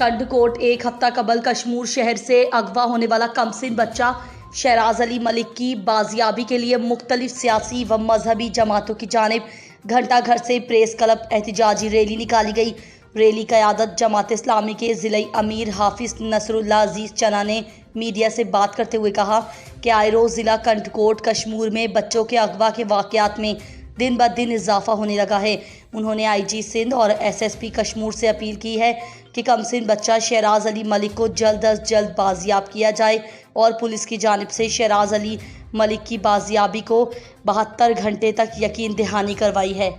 कंडकोट एक हफ्ता कबल कश्मीर शहर से अगवा होने वाला कमसिन बच्चा शहराज अली मलिक की बाजियाबी के लिए मुख्तलिफ सियासी व मजहबी जमातों की जानिब घंटाघर से प्रेस क्लब एहतजाजी रैली निकाली गई। रैली क़यादत जमात इस्लामी के ज़िला अमीर हाफिज नसरुल्लाह अजीज़ चना ने मीडिया से बात करते हुए कहा कि आए रोज़ ज़िला कंडकोट कश्मीर में बच्चों के अगवा के वाक़यात में दिन ब दिन इजाफा होने लगा है। उन्होंने IG सिंध और SSP कश्मीर से अपील की है कि कमसिन बच्चा शहराज अली मलिक को जल्द अज जल्द बाजियाब किया जाए और पुलिस की जानिब से शहराज अली मलिक की बाजियाबी को 72 घंटे तक यकीन दहानी करवाई है।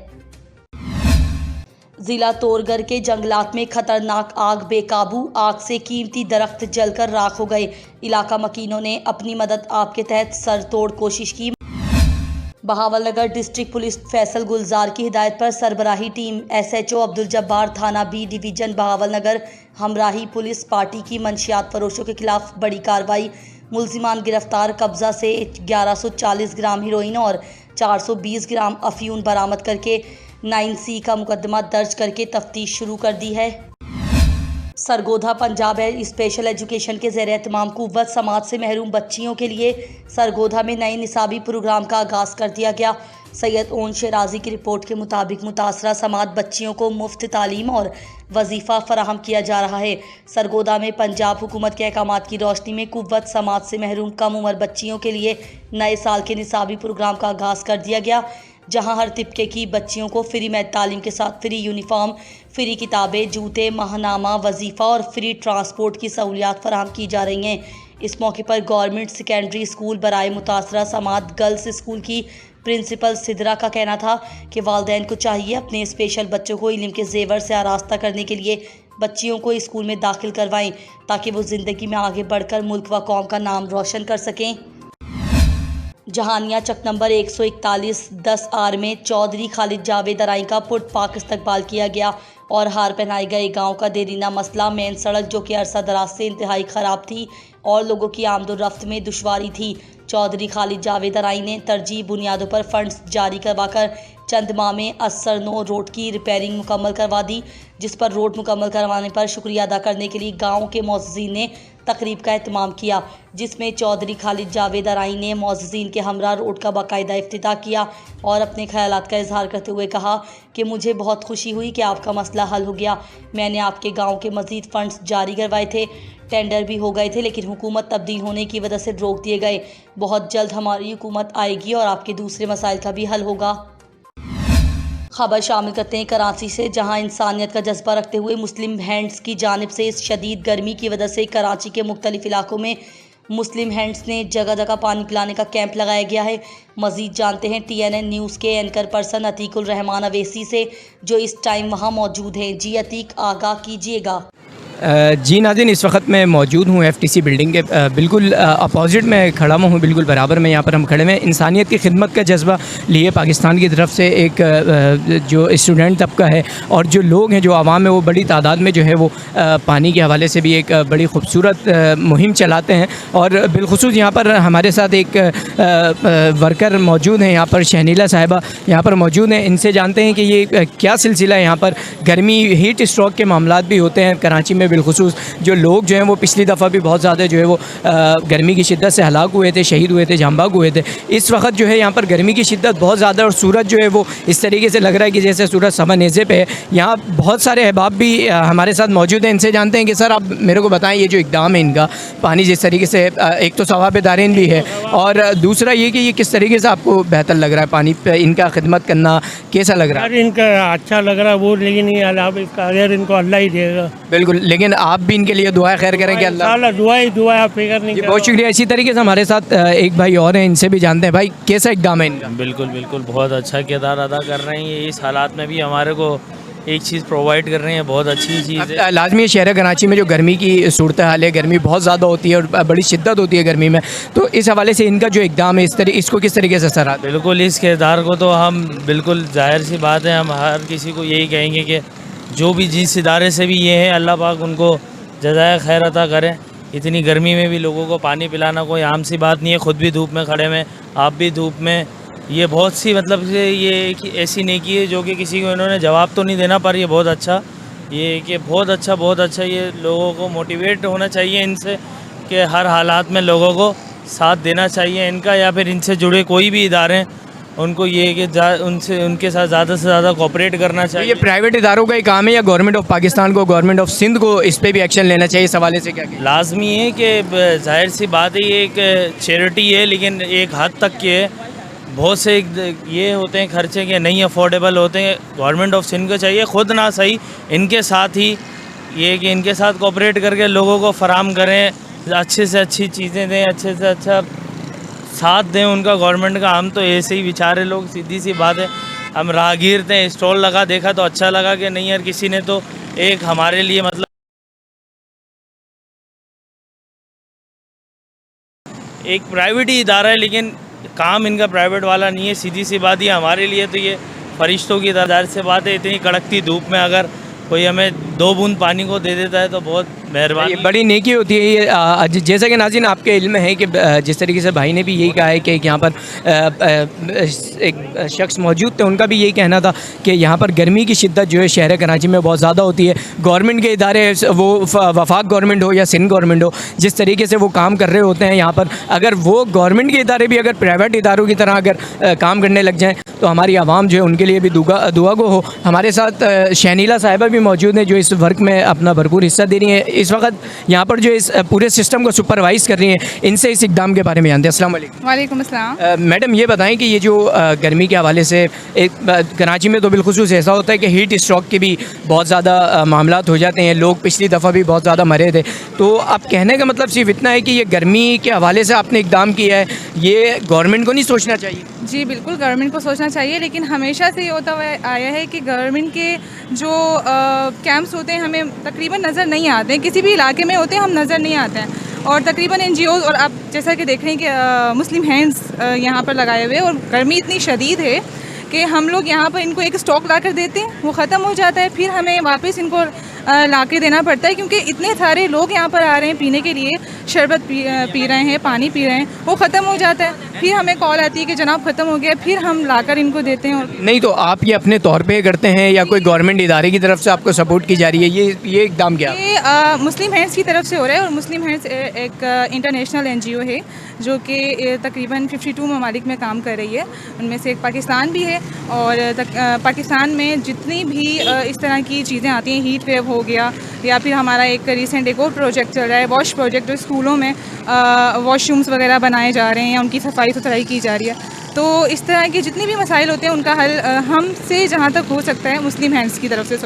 ज़िला तोरगर के जंगलात में खतरनाक आग बेकाबू, आग से कीमती दरख्त जलकर राख हो गए। इलाका मकीनों ने अपनी मदद आप के तहत सर तोड़ कोशिश की। बहावलनगर डिस्ट्रिक्ट पुलिस फैसल गुलजार की हिदायत पर सरबराही टीम SHO अब्दुल जब्बार थाना B डिवीज़न बहावलनगर हमराही पुलिस पार्टी की मंशियात फरोशों के खिलाफ बड़ी कार्रवाई। मुल्जिमान गिरफ्तार, कब्जा से 1140 ग्राम हीरोइन और 420 ग्राम अफयून बरामद करके 9C का मुकदमा दर्ज करके तफ्तीश शुरू कर दी है। सरगोधा पंजाब स्पेशल एजुकेशन के ज़ेर एहतमाम कुव्वत समाज से महरूम बच्चियों के लिए सरगोधा में नए निसाबी प्रोग्राम का आगाज़ कर दिया गया। सैयद ओन शराजी की रिपोर्ट के मुताबिक मुतासरा समाज बच्चियों को मुफ्त तालीम और वजीफ़ा फराहम किया जा रहा है। सरगोधा में पंजाब हुकूमत के अहकामात की रोशनी में कुव्वत समाज से महरूम कम उम्र बच्चियों के लिए नए साल के निसाबी प्रोग्राम का आगाज़ कर दिया गया, जहां हर तिबके की बच्चियों को फ्री मैथ तालीम के साथ फ्री यूनिफॉर्म, फ्री किताबें, जूते, माहनामा, वजीफ़ा और फ्री ट्रांसपोर्ट की सहूलियात फराहम की जा रही हैं। इस मौके पर गवर्नमेंट सेकेंडरी स्कूल बराए मुतासरा समात गर्ल्स स्कूल की प्रिंसिपल सिदरा का कहना था कि वालिदैन को चाहिए अपने स्पेशल बच्चों को इल्म के जेवर से आरास्ता करने के लिए बच्चियों को स्कूल में दाखिल करवाएं, ताकि वो ज़िंदगी में आगे बढ़कर मुल्क व कौम का नाम रोशन कर सकें। जहानिया चक नंबर 141 10R में चौधरी खालिद जावेद अराई का पुट पाक इस्तकबाल किया गया और हार पहनाए गए। गांव का देरीना मसला मेन सड़क जो कि अरसा दराज से इंतहाई ख़राब थी और लोगों की आमदोरफ्त में दुश्वारी थी। चौधरी खालिद जावेद अराई ने तरजीह बुनियादों पर फंड्स जारी करवाकर चंद माह में असरनो रोड की रिपेयरिंग मुकम्मल करवा दी, जिस पर रोड मुकम्मल करवाने पर शुक्रिया अदा करने के लिए गाँव के मोअज़्ज़िज़ीन ने तकरीब का एहतमाम किया, जिसमें चौधरी खालिद जावेद अराई ने मोअज़्ज़िज़ीन के हमरा रोड का बाकायदा इफ्तिताह किया और अपने ख्यालात का इजहार करते हुए कहा कि मुझे बहुत खुशी हुई कि आपका मसला हल हो गया। मैंने आपके गांव के मज़ीद फंड्स जारी करवाए थे, टेंडर भी हो गए थे, लेकिन हुकूमत तब्दील होने की वजह से रोक दिए गए। बहुत जल्द हमारी हुकूमत आएगी और आपके दूसरे मसाइल का भी हल होगा। खबर शामिल करते हैं कराची से, जहां इंसानियत का जज्बा रखते हुए मुस्लिम हैंड्स की जानिब से इस शदीद गर्मी की वजह से कराची के मुख्तलिफ इलाकों में मुस्लिम हैंड्स ने जगह जगह पानी पिलाने का कैंप लगाया गया है। मज़ीद जानते हैं TNN न्यूज़ के एंकर पर्सन अतीकुल रहमान अवेसी से, जो इस टाइम वहां मौजूद हैं। जी अतीक, आगाह कीजिएगा। जी नाज़रीन, इस वक्त मैं मौजूद हूँ FTC बिल्डिंग के बिल्कुल अपोजिट में खड़ा हूँ, बिल्कुल बराबर में यहाँ पर हम खड़े हैं। इंसानियत की खिदमत का जज्बा लिए पाकिस्तान की तरफ से एक जो स्टूडेंट तबका है और जो लोग हैं, जो आवाम है, वो बड़ी तादाद में जो है वो पानी के हवाले से भी एक बड़ी खूबसूरत मुहिम चलाते हैं। और बिलखुसूस यहाँ पर हमारे साथ एक वर्कर मौजूद हैं, यहाँ पर शहनीला साहिबा यहाँ पर मौजूद हैं। इनसे जानते हैं कि ये क्या सिलसिला है। यहाँ पर गर्मी हीट स्ट्रोक के मामला भी होते हैं कराची में, बिलखुसूस जो लोग जो हैं वो पिछली दफ़ा भी बहुत ज़्यादा जो है वो गर्मी की शिद्दत से हलाक हुए थे, शहीद हुए थे, जांबाग हुए थे। इस वक्त जो है यहाँ पर गर्मी की शिद्दत बहुत ज़्यादा और सूरज जो है वो इस तरीके से लग रहा है कि जैसे सूरज समा नेज़े पे है। यहाँ बहुत सारे अहबाब भी हमारे साथ मौजूद हैं। इनसे जानते हैं कि सर, आप मेरे को बताएं, ये जो इक़दाम है इनका, पानी जिस तरीके से एक तो सवाब-ए-दारीन भी है और दूसरा ये कि ये किस तरीके से आपको बेहतर लग रहा है पानी पे इनका खिदमत करना, कैसा लग रहा है? इनका अच्छा लग रहा है वो, लेकिन ये इनको अल्लाह ही देगा। बिल्कुल, लेकिन आप भी इनके लिए दुआ खैर करें कि अल्लाह दुआ आप फिक्र नहीं करें। बहुत शुक्रिया। इसी तरीके से हमारे साथ एक भाई और हैं, इनसे भी जानते हैं। भाई, कैसा इक़दाम है इनका? बिल्कुल बिल्कुल बहुत अच्छा किरदार अदा कर रहे हैं। इस हालात में भी हमारे को एक चीज़ प्रोवाइड कर रहे हैं, बहुत अच्छी चीज़ है। लाजमी शहर कराची में जो गर्मी की सूरत हाल है, गर्मी बहुत ज़्यादा होती है और बड़ी शिद्दत होती है गर्मी में, तो इस हवाले से इनका जो इक़दाम है इसको किस तरीके से असर आता है? बिल्कुल, इस किरदार को तो हम बिल्कुल जाहिर सी बात है, हम हर किसी को यही कहेंगे कि जो भी जिस इदारे से भी ये है, अल्लाह पाक उनको जज़ाए खैर अता करें। इतनी गर्मी में भी लोगों को पानी पिलाना कोई आम सी बात नहीं है। ख़ुद भी धूप में खड़े में, आप भी धूप में, ये बहुत सी मतलब से ये ऐसी नेकी है जो कि किसी को इन्होंने जवाब तो नहीं देना, पर ये बहुत अच्छा ये कि बहुत अच्छा ये लोगों को मोटिवेट होना चाहिए इनसे कि हर हालात में लोगों को साथ देना चाहिए इनका, या फिर इनसे जुड़े कोई भी इदारे हैं उनको ये है कि उनसे उनके साथ ज़्यादा से ज़्यादा कोऑपरेट करना तो चाहिए। ये प्राइवेट इदारों का ही काम है या गवर्नमेंट ऑफ पाकिस्तान को, गवर्नमेंट ऑफ सिंध को इस पर भी एक्शन लेना चाहिए? इस हवाले से क्या कहें? लाजमी है कि जाहिर सी बात है ये एक चैरिटी है, लेकिन एक हद तक के है। बहुत से ये होते हैं खर्चे के नहीं अफोर्डेबल होते हैं। गवर्नमेंट ऑफ सिंध को चाहिए खुद ना सही, इनके साथ ही ये कि इनके साथ कोऑपरेट करके लोगों को फराम करें, अच्छे से अच्छी चीज़ें दें, अच्छे से अच्छा साथ दें उनका गवर्नमेंट का। हम तो ऐसे ही बेचारे लोग, सीधी सी बात है, हम राहगीर थे, स्टॉल लगा, देखा तो अच्छा लगा कि नहीं यार किसी ने तो एक हमारे लिए मतलब एक प्राइवेट ही इदारा है, लेकिन काम इनका प्राइवेट वाला नहीं है। सीधी सी बात, ये हमारे लिए तो ये फरिश्तों की तादाद से बात है। इतनी कड़कती धूप में अगर कोई हमें 2 बूंद पानी को दे देता है तो बहुत मेहरबानी। ये बड़ी नेकी होती है। ये जैसा कि नाज़रीन आपके इल्म है कि जिस तरीके से भाई ने भी यही कहा है कि यहाँ पर एक शख्स मौजूद थे, उनका भी यही कहना था कि यहाँ पर गर्मी की शिद्दत जो है शहर कराची में बहुत ज़्यादा होती है। गवर्नमेंट के इदारे, वो वफाक गवर्नमेंट हो या सिंध गवर्नमेंट हो, जिस तरीके से वो काम कर रहे होते हैं यहाँ पर, अगर वो गवर्नमेंट के इदारे भी अगर प्राइवेट इदारों की तरह अगर काम करने लग जाएँ तो हमारी आवाम जो है उनके लिए भी दुआ गो हो। हमारे साथ शहनीला साहिबा भी मौजूद हैं जो इस वर्क में अपना भरपूर हिस्सा दे रही हैं। इस वक्त यहाँ पर जो इस पूरे सिस्टम को सुपरवाइज़ कर रही हैं, इनसे इस इक़दाम के बारे में जानते हैं। अस्सलाम वालेकुम। वालेकुम अस्सलाम। मैडम ये बताएं कि ये जो गर्मी के हवाले से कराची में तो बिलखुसूस ऐसा होता है कि हीट स्ट्रोक के भी बहुत ज़्यादा मामलात हो जाते हैं। लोग पिछली दफ़ा भी बहुत ज़्यादा मरे थे। तो अब कहने का मतलब सिर्फ इतना है कि ये गर्मी के हवाले से आपने इक़दाम किया है, ये गवर्नमेंट को नहीं सोचना चाहिए? जी बिल्कुल, गवर्नमेंट को सोचना चाहिए, लेकिन हमेशा से ये होता हुआ आया है कि गवर्नमेंट के जो कैंप्स होते हैं हमें तकरीबन नज़र नहीं आते हैं। किसी भी इलाके में होते हैं, हम नज़र नहीं आते हैं। और तकरीबन NGOs, और आप जैसा कि देख रहे हैं कि मुस्लिम हैंड्स यहाँ पर लगाए हुए हैं, और गर्मी इतनी शदीद है कि हम लोग यहाँ पर इनको एक स्टॉक ला कर देते हैं, वो ख़त्म हो जाता है, फिर हमें वापस इनको ला के देना पड़ता है, क्योंकि इतने सारे लोग यहाँ पर आ रहे हैं पीने के लिए, शरबत पी रहे हैं, पानी पी रहे हैं, वो ख़त्म हो जाता है। फिर हमें कॉल आती है कि जनाब ख़त्म हो गया, फिर हम लाकर इनको देते हैं। और नहीं, तो आप ये अपने तौर पे करते हैं या कोई गवर्नमेंट इदारे की तरफ से आपको सपोर्ट की जा रही है? ये इक़दाम क्या? ये मुस्लिम हैंड्स की तरफ से हो रहा है, और मुस्लिम हैंड्स एक इंटरनेशनल NGO है जो कि तकरीबन 52 ममालिक में काम कर रही है। उनमें से एक पाकिस्तान भी है, और पाकिस्तान में जितनी भी इस तरह की चीज़ें आती हैं, हीट वेव हो गया, या फिर हमारा एक रिसेंट एक और प्रोजेक्ट चल रहा है, वॉश प्रोजेक्ट, जो स्कूलों में वॉशरूम्स वगैरह बनाए जा रहे हैं या उनकी सफाई सुथराई की जा रही है। तो इस तरह के जितने भी मसाइल होते हैं उनका हल हमसे जहाँ तक हो सकता है, मुस्लिम हैंड्स की तरफ से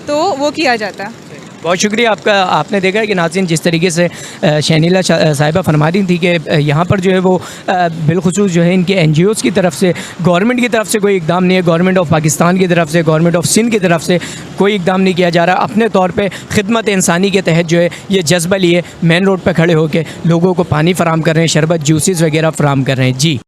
तो वो किया जाता है। बहुत शुक्रिया आपका। आपने देखा है कि नाज़रीन जिस तरीके से शहनीला साहिबा फरमा रही थी कि यहाँ पर जो है वो बिलखुसूस जो है इनके NGOs की तरफ से, गवर्नमेंट की तरफ से कोई इक़दाम नहीं है, गवर्नमेंट ऑफ पाकिस्तान की तरफ से, गवर्नमेंट ऑफ सिंध की तरफ से कोई इक़दाम नहीं किया जा रहा। अपने तौर पे खिदमत इंसानी के तहत जो है ये जज्बा लिए मेन रोड पर खड़े होकर लोगों को पानी फ़राम कर रहे हैं, शरबत, जूसेस वगैरह फ़राम कर रहे हैं। जी।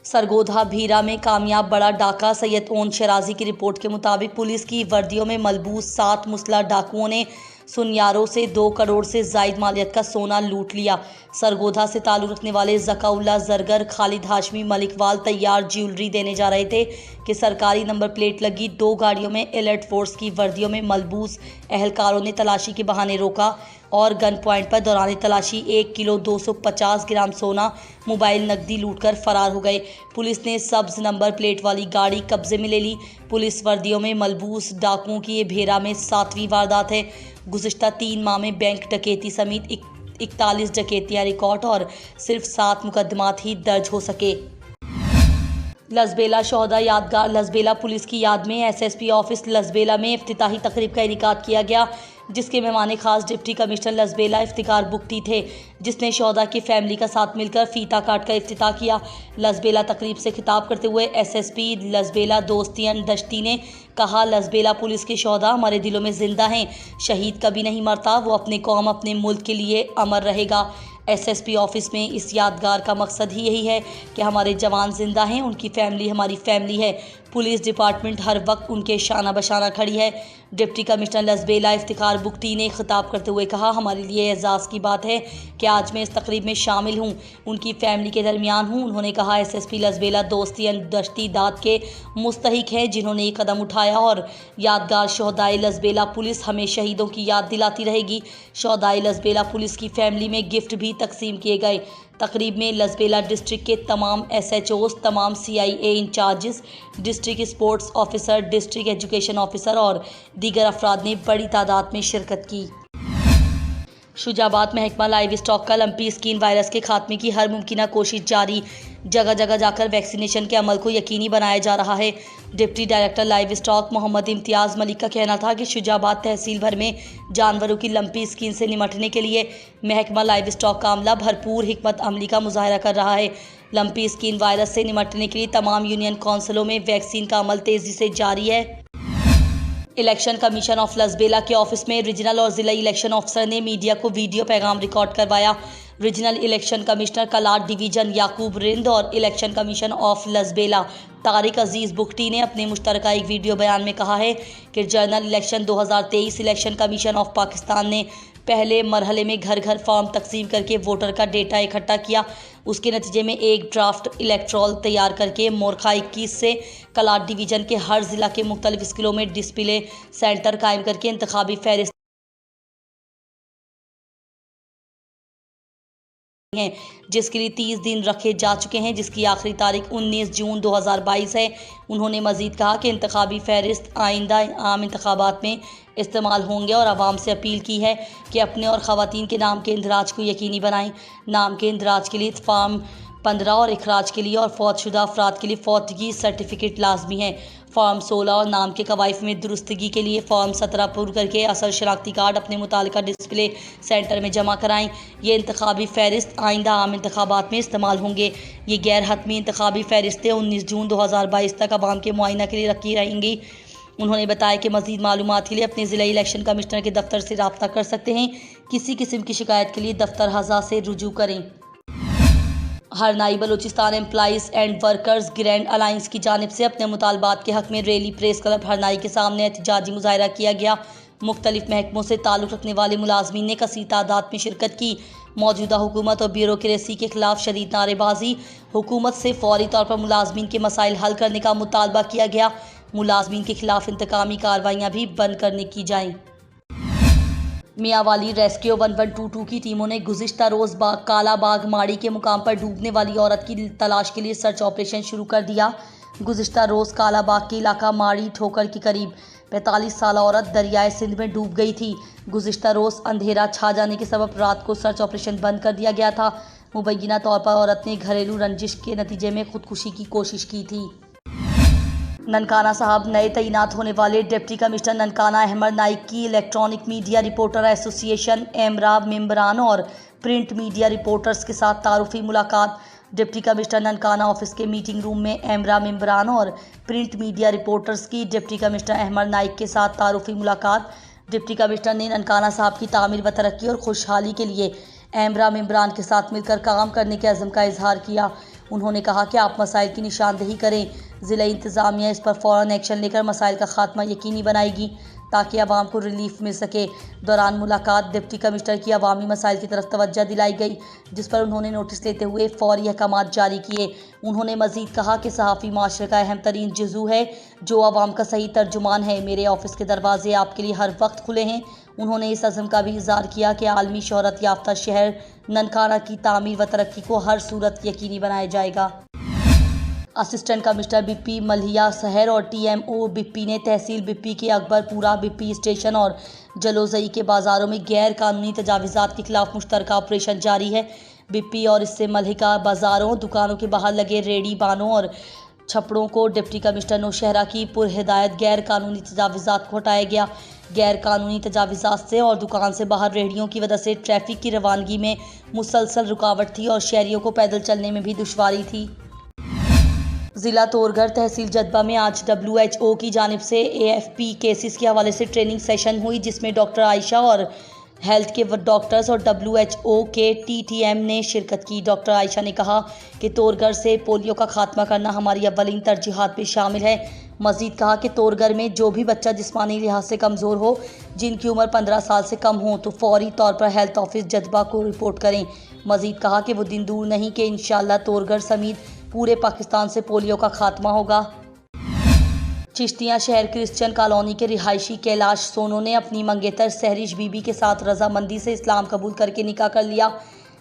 सरगोधा भीरा में कामयाब बड़ा डाका। सैयद ओन शराजी की रिपोर्ट के मुताबिक पुलिस की वर्दियों में मलबूस 7 मुसल्ह डाकुओं ने सुनियारों से 2 करोड़ से जायद मालियत का सोना लूट लिया। सरगोधा से ताल्लुक़ रखने वाले ज़काउल्ला ज़रगर, खालिद हाशमी, मलिकवाल तैयार ज्वेलरी देने जा रहे थे कि सरकारी नंबर प्लेट लगी 2 गाड़ियों में एलर्ट फोर्स की वर्दियों में मलबूस एहलकारों ने तलाशी के बहाने रोका और गन पॉइंट पर दौरान तलाशी 1 किलो 250 ग्राम सोना, मोबाइल, नकदी लूटकर फरार हो गए। पुलिस ने सब्ज नंबर प्लेट वाली गाड़ी कब्जे में ले ली। पुलिस वर्दियों में मलबूस डाकुओं की ये भेरा में 7वीं वारदात है। गुज़िश्ता 3 माह में बैंक डकैती समेत 41 डकैतियाँ रिकॉर्ड और सिर्फ 7 मुकदमात ही दर्ज हो सके। लसबेला शोहदा यादगार। लसबेला पुलिस की याद में SSP ऑफिस लसबेला में इफ्तिताही तकरीब का इनेकाद किया गया, जिसके मेहमान खास डिप्टी कमिश्नर लसबेला इफ्तिकार बुख्ती थे, जिसने शोहदा की फैमिली का साथ मिलकर फीता काट कर इफ्तिताह किया। लसबेला तकरीब से खिताब करते हुए SSP लसबेला दोस्तियन दश्ती ने कहा, लसबेला पुलिस के शोहदा हमारे दिलों में ज़िंदा हैं। शहीद कभी नहीं मरता, वो अपने कौम, अपने मुल्क के लिए अमर रहेगा। SSP ऑफिस में इस यादगार का मकसद ही यही है कि हमारे जवान ज़िंदा हैं, उनकी फैमिली हमारी फैमिली है। पुलिस डिपार्टमेंट हर वक्त उनके शाना बशाना खड़ी है। डिप्टी कमिश्नर लसबेला इफ्तिखार बुगटी ने खिताब करते हुए कहा, हमारे लिए एजाज़ की बात है कि आज मैं इस तकरीब में शामिल हूँ, उनकी फैमिली के दरमियान हूँ। उन्होंने कहा SSP लसबेला दोस्ती दश्ती दाद के मुस्तहिक हैं जिन्होंने ये कदम उठाया और यादगार शहदाए लसबेला पुलिस हमें शहीदों की याद दिलाती रहेगी। शहदाए लसबेला पुलिस की फैमिली में गिफ्ट भी तकसीम किए गए। तकरीब में लसबेला डिस्ट्रिक्ट के तमाम SHOs, तमाम CIA incharges, district sports officer, district education officer और दीगर अफराद ने बड़ी तादाद में शिरकत की। शुजाबाद महकमा लाइव स्टॉक का लंपी स्किन वायरस के खात्मे की हर मुमकिन कोशिश जारी। जगह जगह जाकर वैक्सीनेशन के अमल को यकीनी बनाया जा रहा है। Deputy director livestock Mohammad Imtiaz Malik का कहना था कि शुजाबाद तहसील भर में जानवरों की लंपी स्किन से निमटने के लिए महकमा लाइव स्टॉक का अमला भरपूर हिकमत अमली का मुजाहरा कर रहा है। लंपी स्किन वायरस से निमटने के लिए तमाम यूनियन कौंसिलों में वैक्सीन का अमल तेज़ी से जारी है। इलेक्शन कमीशन ऑफ लसबेला के ऑफिस में रीजनल और ज़िला इलेक्शन ऑफिसर ने मीडिया को वीडियो पैगाम रिकॉर्ड करवाया। Regional election commissioner Kalat division Yaqoob Rind और election commission of Lasbela Tariq Aziz Bugti ने अपने मुश्तरका एक वीडियो बयान में कहा है कि general election 2023 election commission of Pakistan ने पहले मरहले में घर घर फॉर्म तकसीम करके वोटर का डेटा इकट्ठा किया। उसके नतीजे में एक ड्राफ्ट इलेक्ट्रॉल तैयार करके मोरखा 21 से कलाट डिवीज़न के हर ज़िला के मुख्तलिफ स्किलों में डिस्प्ले सेंटर कायम करके इंतखाबी फहरिस्त हैं, जिसके लिए 30 दिन रखे जा चुके हैं, जिसकी आखिरी तारीख 19 जून 2022 है। उन्होंने मज़ीद कहा कि इंतखाबी फहरिस्त आइंदा आम इंतखाबात में इस्तेमाल होंगे और आवाम से अपील की है कि अपने और ख़वातीन के नाम के इंदराज को यकीनी बनाएं। नाम के इंदराज के लिए फॉर्म 15 और इखराज के लिए और फौतशुदा अफराद के लिए फौतगी सर्टिफिकेट लाजमी है। फॉर्म 16 और नाम के कवाइफ में दुरुस्तगी के लिए फॉर्म 17 पूर करके असल शनाख्ती कार्ड अपने मुतालिका डिस्प्ले सेंटर में जमा कराएं। ये इंतखाबी फहरिस्त आइंदा आम इंतखाबात में इस्तेमाल होंगे। ये गैर हतमी इंतखाबी फहरिस्तें 19 जून 2022 तक आवाम के मुआयना के लिए रखी रहेंगी। उन्होंने बताया कि मज़ीद मालूमात के लिए अपने ज़िला इलेक्शन कमिश्नर के दफ्तर से रब्ता कर सकते हैं। किसी किस्म की शिकायत के लिए दफ्तर हज़ा से रुजू करें। Harnai Balochistan employees and workers grand alliance की जानिब से अपने मुतालबात के हक़ में रैली प्रेस क्लब हरनाई के सामने एहतजाजी मुजाहरा किया गया। मुख्तलिफ महकमों से ताल्लुक़ रखने वाले मुलाजमीन ने कसीर तादाद में शिरकत की। मौजूदा हुकूमत और ब्यूरोक्रेसी के खिलाफ शदीद नारेबाजी। हुकूमत से फौरी तौर पर मुलाजमीन के मसाइल हल करने का मुतालबा किया गया। मुलाजमीन के खिलाफ इंतकामी कार्रवाइयाँ भी बंद करने की जाएँ। मियांवाली रेस्क्यू 1122 की टीमों ने गुज़िश्ता रोज़ काला बाग माड़ी के मुकाम पर डूबने वाली औरत की तलाश के लिए सर्च ऑपरेशन शुरू कर दिया। गुज़िश्ता रोज़ काला बाग के इलाका माड़ी ठोकर के करीब 45 साल औरत दरियाए सिंध में डूब गई थी। गुज़िश्ता रोज़ अंधेरा छा जाने के सबब रात को सर्च ऑपरेशन बंद कर दिया गया था। मुबैना तौर पर औरत ने घरेलू रंजिश के नतीजे में खुदकुशी की कोशिश की थी। ननकाना साहब नए तैनात होने वाले डिप्टी कमिश्नर ननकाना अहमद नाइक की इलेक्ट्रॉनिक मीडिया रिपोर्टर एसोसिएशन एमरा मेंबरान और प्रिंट मीडिया रिपोर्टर्स के साथ तारुफी मुलाकात। डिप्टी कमिश्नर ननकाना ऑफिस के मीटिंग रूम में एमरा मेंबरान और प्रिंट मीडिया रिपोर्टर्स की डिप्टी कमिश्नर अहमद नाइक के साथ तारुफी मुलाकात। डिप्टी कमिश्नर ने ननकाना साहब की तामीर व तरक्की और खुशहाली के लिए एमरा मेंबरान के साथ मिलकर काम करने के अज़्म का इजहार किया। उन्होंने कहा कि आप मसाइल की निशानदेही करें, ज़िला इंतज़ामिया इस पर फ़ौरन एक्शन लेकर मसाइल का खात्मा यकीनी बनाएगी ताकि आवाम को रिलीफ मिल सके। दौरान मुलाकात डिप्टी कमिश्नर की अवामी मसाइल की तरफ तवज्जो दिलाई गई, जिस पर उन्होंने नोटिस लेते हुए फ़ौरी अहकामात जारी किए। उन्होंने मज़ीद कहा कि सहाफ़ी माशरे का अहम तरीन जुज़ू है जो आवाम का सही तर्जुमान है। मेरे ऑफ़िस के दरवाजे आपके लिए हर वक्त खुले हैं। उन्होंने इस अज़्म का भी इज़हार किया कि आलमी शोहरत याफ्ता शहर ननकाना की तामीर व तरक्की को हर सूरत यकीनी बनाया जाएगा। असिस्टेंट कमिश्नर बिप्पी मल्हिया शहर और TMO बिप्पी ने तहसील बिप्पी के अकबरपुरा बिप्पी स्टेशन और जलोज़ई के बाज़ारों में गैर कानूनी तजावीज़ात के खिलाफ मुश्तरका ऑपरेशन जारी है। बिप्पी और इससे मल्हिका बाज़ारों, दुकानों के बाहर लगे रेडी बानों और छपड़ों को डिप्टी कमिश्नर नौशहरा की पुरहिदायत गैर कानूनी तजावीज़ात को हटाया गया। गैर कानूनी तजावीज़ात से और दुकान से बाहर रेहड़ियों की वजह से ट्रैफिक की रवानगी में मुसलसल रुकावट थी और शहरियों को पैदल चलने में भी दुश्वारी थी। ज़िला तोरगढ़ तहसील जद्बा में आज WHO की जानिब से AFP केसेस के हवाले से ट्रेनिंग सेशन हुई, जिसमें डॉक्टर आयशा और हेल्थ के डॉक्टर्स और WHO के TTM ने शिरकत की। डॉक्टर आयशा ने कहा कि तोरगर से पोलियो का खात्मा करना हमारी अव्वलीन तरजीहात में शामिल है। मजीद कहा कि तोरगर में जो भी बच्चा जिस्मानी लिहाज से कमज़ोर हो, जिनकी उम्र 15 साल से कम हो, तो फौरी तौर पर हेल्थ ऑफिस जज्बा को रिपोर्ट करें। मजीद कहा कि वो दिन दूर नहीं कि इंशाअल्लाह तोरगर समेत पूरे पाकिस्तान से पोलियो का खात्मा होगा। चिश्तिया शहर क्रिश्चियन कॉलोनी के रिहायशी कैलाश सोनो ने अपनी मंगेतर सहरिश बीबी के साथ रजामंदी से इस्लाम कबूल करके निकाह कर लिया।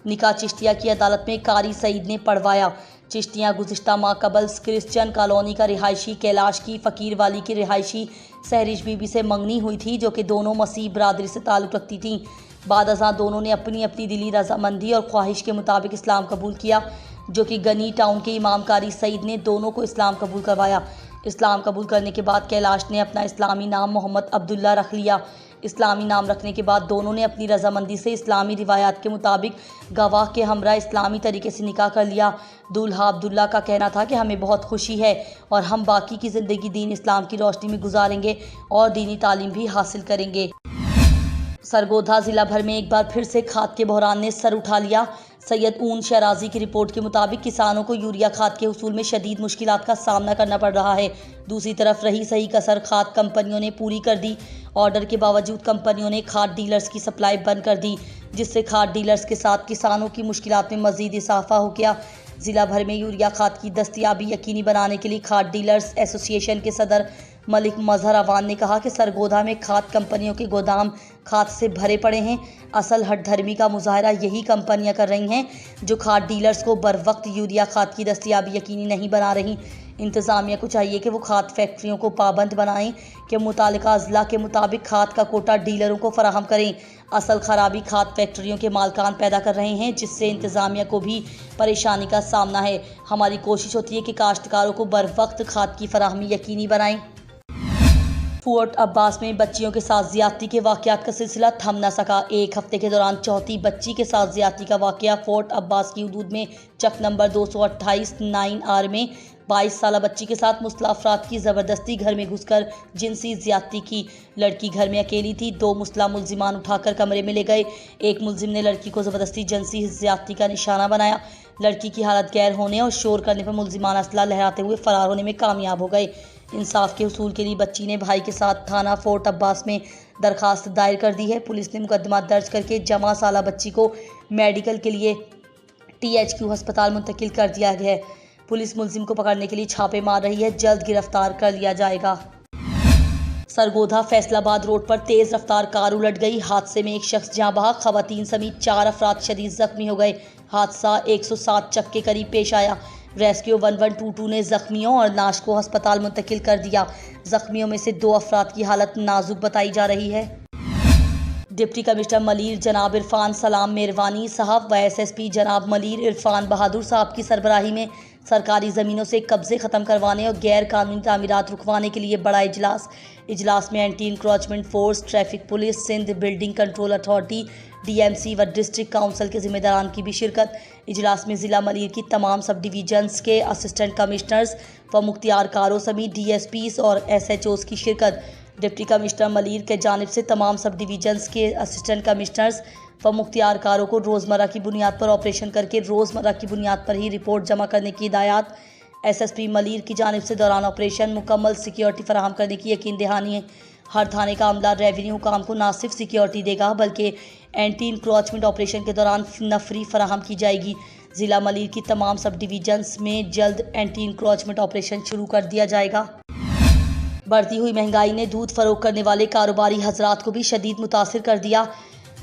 निकाह चिश्तिया की अदालत में कारी सईद ने पढ़वाया। चिश्तिया गुज़िश्ता माह कबल क्रिश्चियन कॉलोनी का रिहायशी कैलाश की फ़कीर वाली की रिहायशी सहरिश बीबी से मंगनी हुई थी, जो कि दोनों मसीह बरादरी से ताल्लुक़ रखती थीं। बाद अज़ां दोनों ने अपनी अपनी दिली रजामंदी और ख्वाहिश के मुताबिक इस्लाम कबूल किया, जो कि गनी टाउन के इमाम कारी सईद ने दोनों को इस्लाम कबूल करवाया। इस्लाम कबूल करने के बाद कैलाश ने अपना इस्लामी नाम मोहम्मद अब्दुल्ला रख लिया। इस्लामी नाम रखने के बाद दोनों ने अपनी रजामंदी से इस्लामी रिवायात के मुताबिक गवाह के हमरा इस्लामी तरीके से निकाह कर लिया। दूल्हा अब्दुल्ला का कहना था कि हमें बहुत खुशी है और हम बाकी की ज़िंदगी दीन इस्लाम की रोशनी में गुजारेंगे और दीनी तालीम भी हासिल करेंगे। सरगोधा ज़िला भर में एक बार फिर से खाद के बहरान ने सर उठा लिया। सैयद ऊन शराजी की रिपोर्ट के मुताबिक किसानों को यूरिया खाद के हुसूल में शदीद मुश्किलात का सामना करना पड़ रहा है। दूसरी तरफ रही सही कसर खाद कंपनियों ने पूरी कर दी। ऑर्डर के बावजूद कंपनियों ने खाद डीलर्स की सप्लाई बंद कर दी, जिससे खाद डीलर्स के साथ किसानों की मुश्किलात में मज़ीद इजाफा हो गया। ज़िला भर में यूरिया खाद की दस्तयाबी यकीनी बनाने के लिए खाद डीलर्स एसोसिएशन के सदर मलिक मजहर अवान ने कहा कि सरगोधा में खाद कंपनियों के गोदाम खाद से भरे पड़े हैं। असल हठधर्मी का मुजाहरा यही कंपनियां कर रही हैं, जो खाद डीलर्स को बर वक्त यूरिया खाद की दस्तयाबी यकीनी नहीं बना रही। इंतज़ामिया को चाहिए कि वो खाद फैक्ट्रियों को पाबंद बनाएं कि मुतालिका अजला के मुताबिक खाद का कोटा डीलरों को फराहम करें। असल खराबी खाद फैक्ट्रियों के मालकान पैदा कर रहे हैं, जिससे इंतज़ामिया को भी परेशानी का सामना है। हमारी कोशिश होती है कि काश्तकारों को बर वक्त खाद की फराहमी यकीनी बनाएं। फोर्ट अब्बास में बच्चियों के साथ ज़्यादती के वाक़यात का सिलसिला थम न सका। एक हफ्ते के दौरान चौथी बच्ची के साथ ज़्यादती का वाक़या फोर्ट अब्बास की हदूद में चक नंबर 228 9R में 22 साला बच्ची के साथ मुस्लिम अफराद की ज़बरदस्ती घर में घुसकर जिनसी ज़्यादती की। लड़की घर में अकेली थी। 2 मुस्लिम मुल्जिमान उठाकर कमरे में ले गए। एक मुल्जिम ने लड़की को ज़बरदस्ती जिनसी ज़्यादती का निशाना बनाया। लड़की की हालत गैर होने और शोर करने पर मुल्जिमान असला लहराते हुए फ़रार होने में कामयाब हो गए। इंसाफ के हुसूल के लिए बच्ची ने भाई के साथ थाना फोर्ट अब्बास में दरखास्त दायर कर दी है। पुलिस ने मुकदमा दर्ज करके जमा साला बच्ची को मेडिकल के लिए THQ अस्पताल मुंतकिल कर दिया गया है। पुलिस मुल्जिम को पकड़ने के लिए छापे मार रही है। जल्द गिरफ्तार कर लिया जाएगा। सरगोधा फैसलाबाद रोड पर तेज़ रफ्तार कार उलट गई। हादसे में एक शख्स जाँ बहक, खवातीन समेत 4 अफराद शदीद जख्मी हो गए। हादसा 107 चक के करीब पेश आया। रेस्क्यू 1122 ने जख्मियों और लाश को अस्पताल मुंतकिल कर दिया। जख्मियों में से 2 अफराद की हालत नाजुक बताई जा रही है। डिप्टी कमिश्नर मलीर जनाब इरफान सलाम मेरवानी साहब व SSP जनाब मलीर इरफान बहादुर साहब की सरबराही में सरकारी ज़मीनों से कब्ज़े ख़त्म करवाने और गैर कानूनी तामीरात रुकवाने के लिए बड़ा इजलास में anti encroachment force, traffic police, Sindh building control authority, DMC व डिस्ट्रिक्ट काउंसिल के ज़िम्मेदारान की भी शिरकत। इजलास में ज़िला मलीर की तमाम सब डिवीजन्स के असिस्टेंट कमिश्नर्स व मुख्तियार कारों समेत DSPs और SHOs की शिरकत। डिप्टी कमिश्नर मलीर के जानिब से तमाम सब डिवीजन्स के असिस्टेंट कमिश्नर्स व मुख्तियार कारों को रोज़मर्रा की बुनियाद पर ऑपरेशन करके रोज़मर्रा की बुनियाद पर ही रिपोर्ट जमा करने की हिदायत। SSP मलीर की जानिब से दौरान ऑपरेशन मुकम्मल सिक्योरिटी फराहम करने की यकीन दहानी है। हर थाने का अमला रेवेन्यू हुकाम को न सिर्फ सिक्योरिटी देगा बल्कि एंटी इंक्रोचमेंट ऑपरेशन के दौरान नफरी फराहम की जाएगी। ज़िला मलीर की तमाम सब डिवीजन्स में जल्द एंटी इंक्रोचमेंट ऑपरेशन शुरू कर दिया जाएगा। बढ़ती हुई महंगाई ने दूध फरोख्त करने वाले कारोबारी हजरात को भी शदीद मुतासिर कर दिया।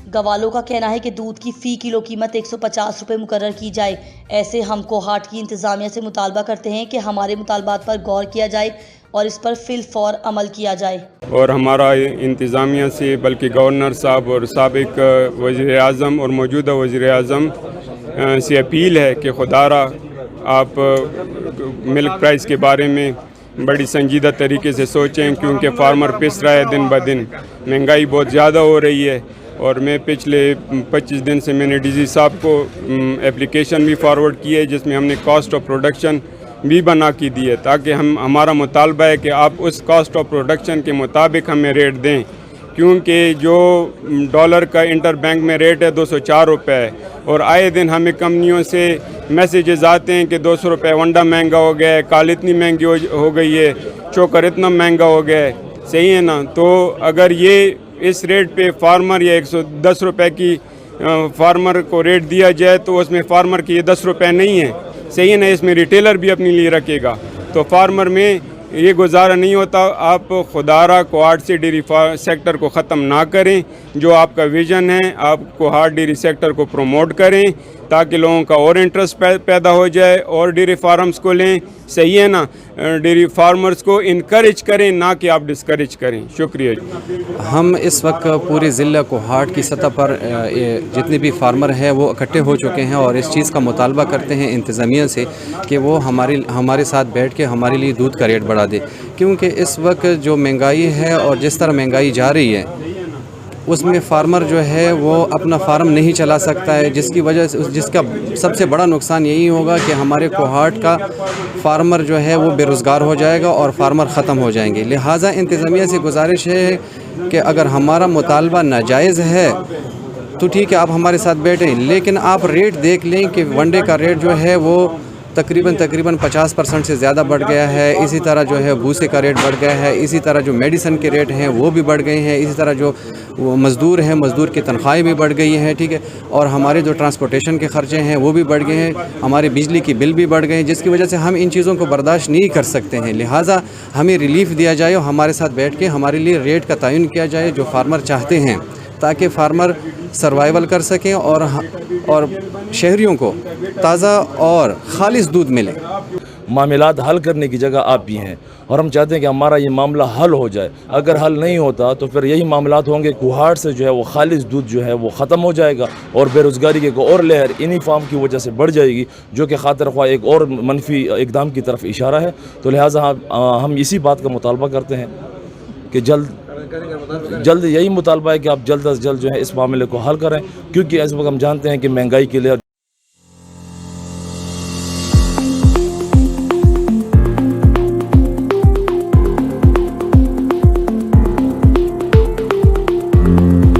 गवालों का कहना है कि दूध की फ़ी किलो कीमत 150 रुपये मुकर्रर की जाए। ऐसे हम कोहाट की इंतज़ामिया से मुतालबा करते हैं कि हमारे मुतालबात पर गौर किया जाए और इस पर फिलफौर अमल किया जाए। और हमारा इंतज़ामिया से बल्कि गवर्नर साहब और साबिक वज़ीर आज़म और मौजूदा वज़ीर आज़म से अपील है कि खुदारा आप मिल्क प्राइस के बारे में बड़ी संजीदा तरीके से सोचें, क्योंकि फार्मर पिस रहा है दिन ब दिन। महंगाई बहुत ज़्यादा हो रही है और मैं पिछले 25 दिन से मैंने DG साहब को एप्लीकेशन भी फॉरवर्ड की है, जिसमें हमने कॉस्ट ऑफ प्रोडक्शन भी बना की दी है, ताकि हमारा मुतालबा है कि आप उस कॉस्ट ऑफ प्रोडक्शन के मुताबिक हमें रेट दें, क्योंकि जो डॉलर का इंटर बैंक में रेट है 204 रुपये और आए दिन हमें कंपनियों से मैसेजेस आते हैं कि 200 रुपये वंडा महंगा हो गया है, काल इतनी महंगी हो गई है, चोकर इतना महंगा हो गया है। सही है ना। तो अगर ये इस रेट पे फार्मर या 110 रुपये की फार्मर को रेट दिया जाए तो उसमें फार्मर की ये 10 रुपये नहीं है। सही है ना। इसमें रिटेलर भी अपने लिए रखेगा तो फार्मर में ये गुजारा नहीं होता। आप खुदारा कोहाट से डेयरी सेक्टर को ख़त्म ना करें। जो आपका विज़न है आप कोहाट डेयरी सेक्टर को प्रमोट करें ताकि लोगों का और इंटरेस्ट पैदा हो जाए और डेयरी फार्म्स को लें। सही है ना। डेयरी फार्मर्स को इनकरेज करें ना कि आप डिस्करेज करें। शुक्रिया। हम इस वक्त पूरे ज़िला कोहाट की सतह पर जितने भी फार्मर हैं वो इकट्ठे हो चुके हैं और इस चीज़ का मुतालबा करते हैं इंतज़ामिया से कि वो हमारे साथ बैठ के हमारे लिए दूध का रेट बढ़ा दे, क्योंकि इस वक्त जो महंगाई है और जिस तरह महंगाई जा रही है उसमें फार्मर जो है वो अपना फार्म नहीं चला सकता है, जिसकी वजह से जिसका सबसे बड़ा नुकसान यही होगा कि हमारे कोहाट का फार्मर जो है वो बेरोज़गार हो जाएगा और फार्मर ख़त्म हो जाएंगे। लिहाजा इंतज़ामिया से गुजारिश है कि अगर हमारा मुतालबा नाजायज़ है तो ठीक है, आप हमारे साथ बैठें, लेकिन आप रेट देख लें कि वनडे का रेट जो है वो तकरीबन 50% से ज़्यादा बढ़ गया है। इसी तरह जो है भूसे का रेट बढ़ गया है, इसी तरह जो मेडिसिन के रेट हैं वो भी बढ़ गए हैं, इसी तरह जो मज़दूर हैं मज़दूर की तनख्वाहें भी बढ़ गई हैं। ठीक है। और हमारे जो ट्रांसपोर्टेशन के ख़र्चे हैं वो भी बढ़ गए हैं, हमारे बिजली की बिल भी बढ़ गए हैं, जिसकी वजह से हम इन चीज़ों को बर्दाश्त नहीं कर सकते हैं। लिहाजा हमें रिलीफ़ दिया जाए और हमारे साथ बैठ के हमारे लिए रेट का तयन किया जाए जो फार्मर चाहते हैं, ताकि फार्मर सर्वाइवल कर सकें और शहरियों को ताज़ा और खालिस दूध मिले। मामलात हल करने की जगह आप भी हैं और हम चाहते हैं कि हमारा ये मामला हल हो जाए। अगर हल नहीं होता तो फिर यही मामलात होंगे, कोहाट से जो है वो खालिस दूध जो है वो ख़त्म हो जाएगा और बेरोज़गारी की एक और लहर इन्हीं फार्म की वजह से बढ़ जाएगी, जो कि खातिर ख्वाह एक और मनफी इक़दाम की तरफ इशारा है। तो लिहाजा हम इसी बात का मुतालबा करते हैं कि जल्द यही मुतालबा है कि आप जल्द अज जल्द जो है इस मामले को हल करें, क्योंकि इस वक्त हम जानते हैं कि महंगाई के लिए